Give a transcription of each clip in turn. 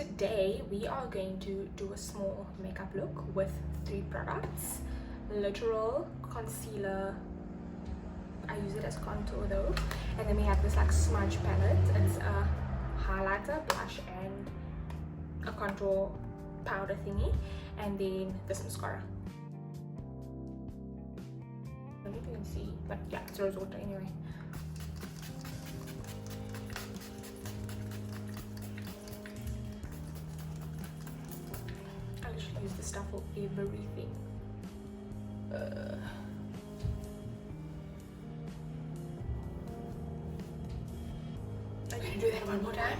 today we are going to do a small makeup look with 3 products. Literal concealer, I use it as contour though, and then we have this like smudge palette. It's a highlighter, blush, and a contour powder thingy, and then this mascara. I don't know if you can see, but yeah, it's rose water anyway. I literally use this stuff for everything. I'm gonna do that one more time.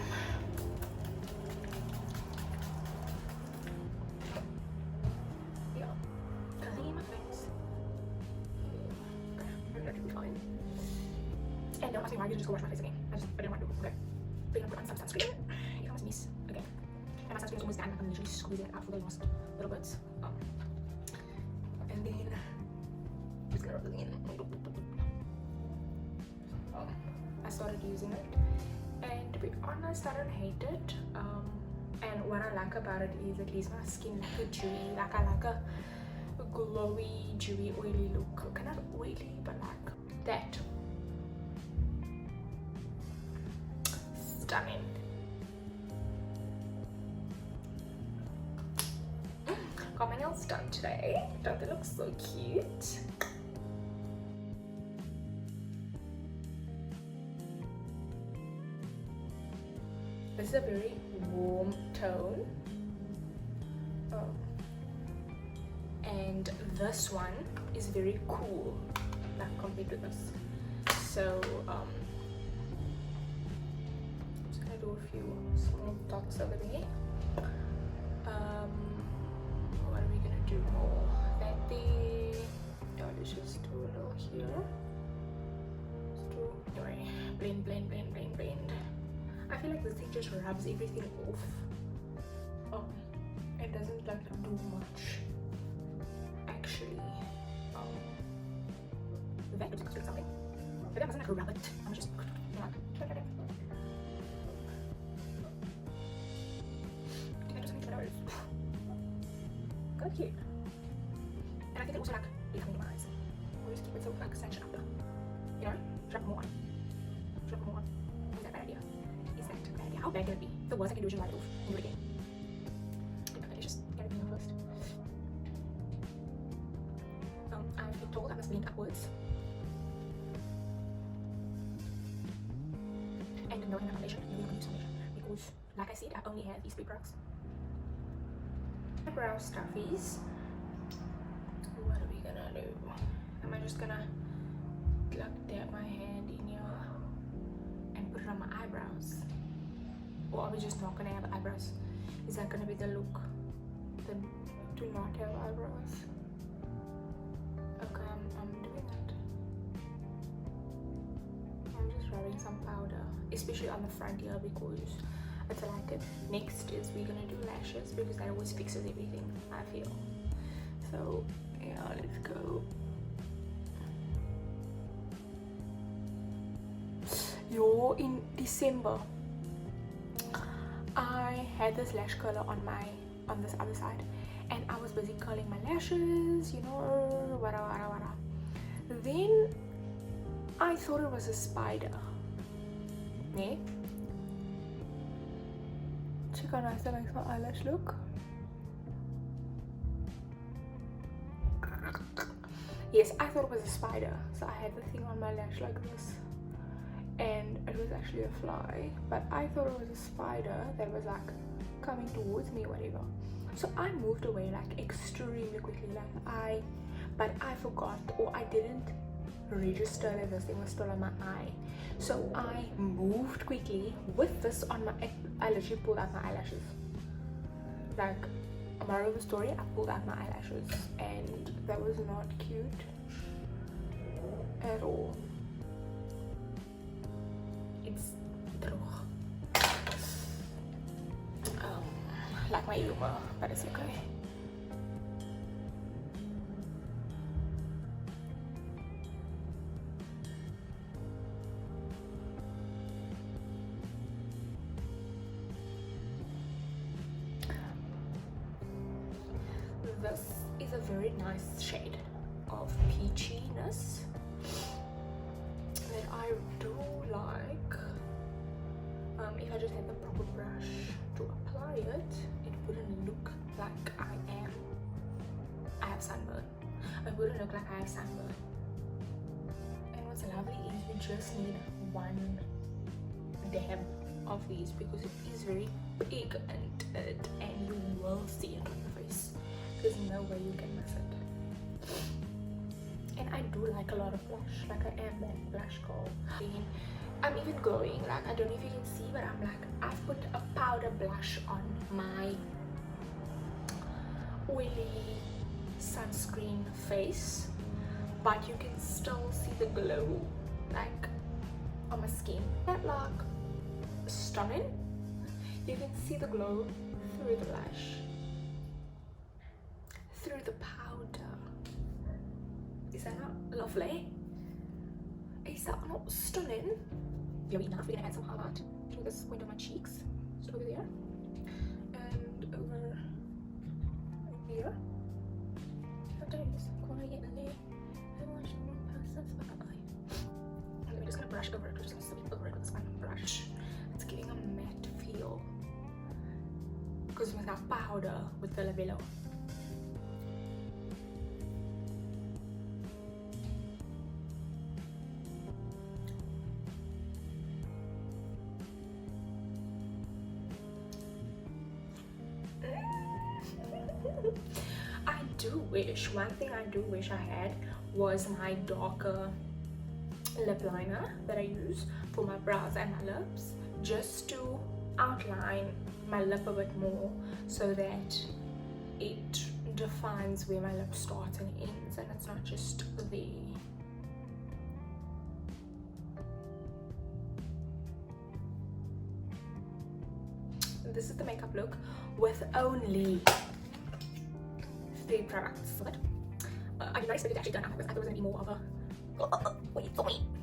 Yeah, nothing in my face. Okay, that should be fine. And don't ask me why I didn't just go wash my face again. I didn't want to do it. Okay, but I'm gonna put on some sunscreen. Here comes this again. And my sunscreen is almost done. I'm literally squeezing it out for the last little bits. And then just gonna rub it in. I started using it, and to be honest, I don't hate it. And what I like about it is it leaves my skin like a dewy, like I like a glowy, dewy, oily look. Kind of oily, but like that. Stunning. Got my nails done today. Don't they look so cute? This is a very warm tone, and this one is very cool, like compared to this. So I'm just gonna do a few small dots over there. What are we gonna do more? That there. Oh, let's just do a little here. Let's do, anyway, blend, blend, blend, blend, blend. I feel like this thing just rubs everything off. It doesn't like do much actually. That looks like doing something, but that doesn't like rub it. I'm just like, I think I just need to nose. Kind of cute, and I think it also like becoming my eyes. We'll just keep it so like cinch up, you know, rub more on, rub more on. Is that a bad idea? How bad can it be? The worst I can do is just light it off and do it again. Okay, let's just get everything on first. I've been told I must lean upwards. And knowing the foundation, I'm going to use foundation because, like I said, I only have these 3 products. Eyebrow stuffies. What are we gonna do? Am I just gonna like dab my hand in here and put it on my eyebrows? Or are we just not gonna have eyebrows? Is that gonna be the look? Then do not have eyebrows. Okay, I'm doing that. I'm just rubbing some powder, especially on the front here because I like it. Next is we're gonna do lashes because that always fixes everything, I feel. So yeah, let's go. Yo, in December I had this lash curler on this other side, and I was busy curling my lashes, you know, wada wada wada. Then I thought it was a spider. Yeah. Check how nice that makes my eyelash look. Yes, I thought it was a spider, so I had the thing on my lash like this, and it was actually a fly, but I thought it was a spider that was like coming towards me or whatever. So I moved away like extremely quickly, but I forgot, or I didn't register that this thing was still on my eye. So I moved quickly with this on my, I literally pulled out my eyelashes. Like, moral of the story, I pulled out my eyelashes, and that was not cute at all. It's like my humor, but it's okay. this is a very nice shade of peachiness that I do like. If I just had the proper brush to apply it, it wouldn't look like I have sunburn. It wouldn't look like I have sunburn. And what's lovely is you just need one dab of these because it is very big and you will see it on your face. There's no way you can miss it. And I do like a lot of blush, like I am that blush girl. I'm even glowing, like I don't know if you can see, but I've put a powder blush on my oily sunscreen face, but you can still see the glow like on my skin. That like stunning. You can see the glow through the blush, through the powder. Is that not lovely? Is that not stunning? Glowy enough. We're gonna add some highlight to this point of my cheeks, so over there and over here. Let me just kind of brush over it. We're just gonna sweep over it with this one brush. It's giving a matte feel because with that powder with the labello. One thing I do wish I had was my darker lip liner that I use for my brows and my lips, just to outline my lip a bit more so that it defines where my lip starts and ends and it's not just there. This is the makeup look with only 3 products. I'd be very excited to actually done after this. I thought it was going to be more of a wait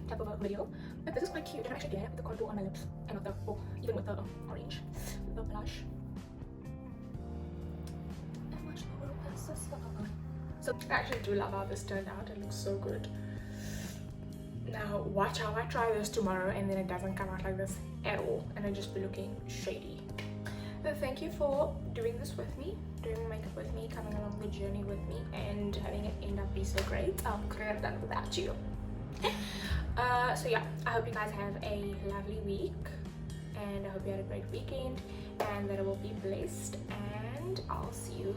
type of a video, but this is quite cute. I'm actually glad with the contour on my lips and with the, even with the orange, the blush. And watch the little princess. So I actually do love how this turned out. It looks so good. Now watch how I try this tomorrow and then it doesn't come out like this at all and it just be looking shady. So thank you for doing this with me, doing makeup with me, coming along the journey with me and having it end up be so great. Couldn't have done it without you. So yeah, I hope you guys have a lovely week and I hope you had a great weekend and that it will be blessed, and I'll see you